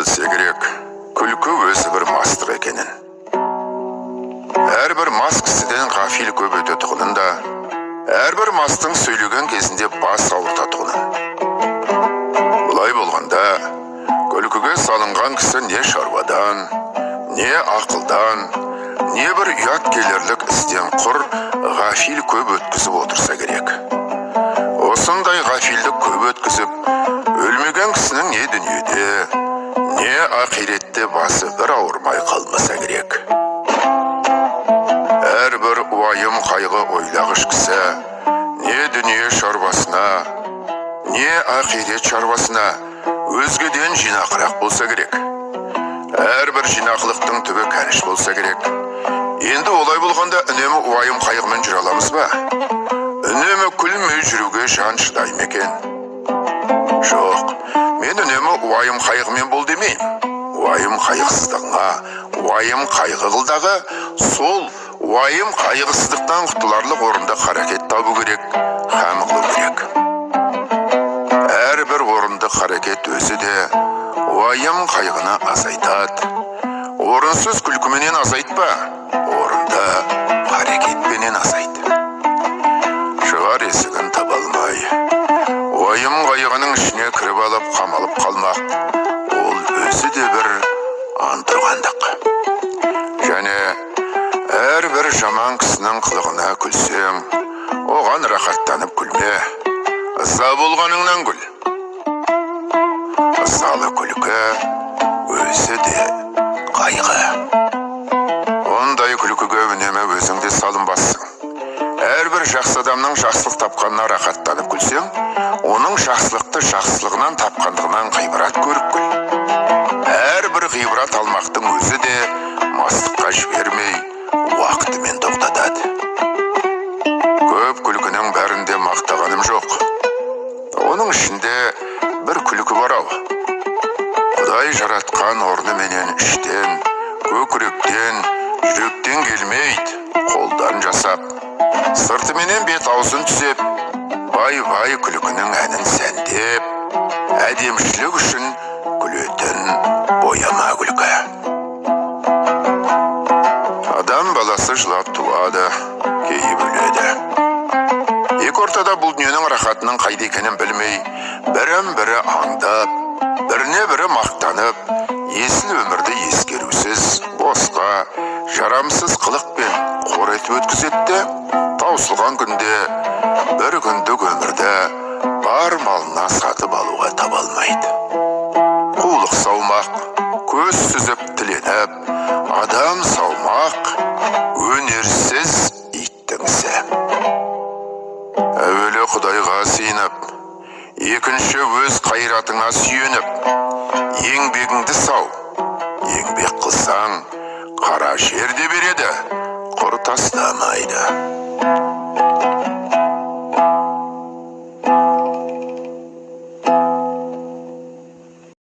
білсе керек, күлкі өзі бір мастық екенін. Әрбір мас кісіден ғафил көп өтетұғынын да, әрбір мастың сөйлеген кезінде бас ауыртатұғынын. Бұлай болғанда, күлкіге салынған кісі не шаруадан, не ақылдан, не бір ұят келерлік істен құр ғафил көп өткізіп отырса керек. Осындай ғафилдік көп өткізіп, өлмеген кісінің не дүниеде, не ақиретте басы бір ауырмай қалмаса керек. Әрбір уайым қайғы ойлағыш кісі, не дүние шаруасына, не ақирет шаруасына өзгеден жинақырақ болса керек. Әрбір жинақылықтың түбі кәніш болса керек. Енді олай болғанда үнемі уайым қайғымен жүре аламыз ба? Үнемі күлмей жүруге жан шыдай ма екен? Жоқ, мен үнемі уайым қайғымен бол демеймін. Уайым қайғысыздығыңа, уайым қайғы қылдағы сол уайым қайғысыздықтан құтыларлық орында қарекет табу керек, һәм қылу керек. Әрбір орынды қарекет өзі де уайым қайғыны азайтады. Орынсыз күлкіменен азайтпа, орынды қарекетпенен азайт. Шығар есігін таба алмай, уайым қайғының ішіне кіріп алып қамалып қалмақ, ол өзі де бір антұрғандық. Және әрбір жаман кісінің қылығына күлсең, оған рахаттанып күлме, ыза болғаныңнан күл. Ызалы күлкі өзі де қайғы. Ондай күлкіге үнемі өзіңде салынбассың. Әрбір жақсы адамның жақсылық тапқанына рахаттанып күлсең, оның жақсылықты жақсылығынан тапқандығынан ғибрат көріп күл. Әрбір ғибрат алмақтың өзі де мастыққа жібермей, уақытымен тоқтатады. Көп күлкінің бәрінде мақтағаным жоқ. Оның ішінде бір күлкі бар ау. Құдай жаратқан орны менен іштен, көкіректен, жүректен келмейді, қолдан жасап. Сыртыменен бет аузын түсеп, бай-бай күлкінің әнін сәндеп, әдемшілік үшін күлетін бояма күлкі. Адам баласы жылап туады, кейіп өледі. Екі ортада бұл дүниенің рахатының қайда екенін білмей, бірін-бірі аңдап, біріне-бірі мақтанып, есіл өмірді ескерусіз, босқа, жарамсыз қылықпен қор етіп өткізетті, таусылған күнде, бір күндік өмірді бар малына сатып алуға таба алмайды. Қулық саумақ, көз сүзіп тіленіп, адам саумақ, өнерсіз иттің ісі. Әуелі Құдайға сиынып, екінші өз қайратыңа сүйеніп, еңбегіңді сау, еңбек қылсаң, қара жерде береді, құр тастамайды.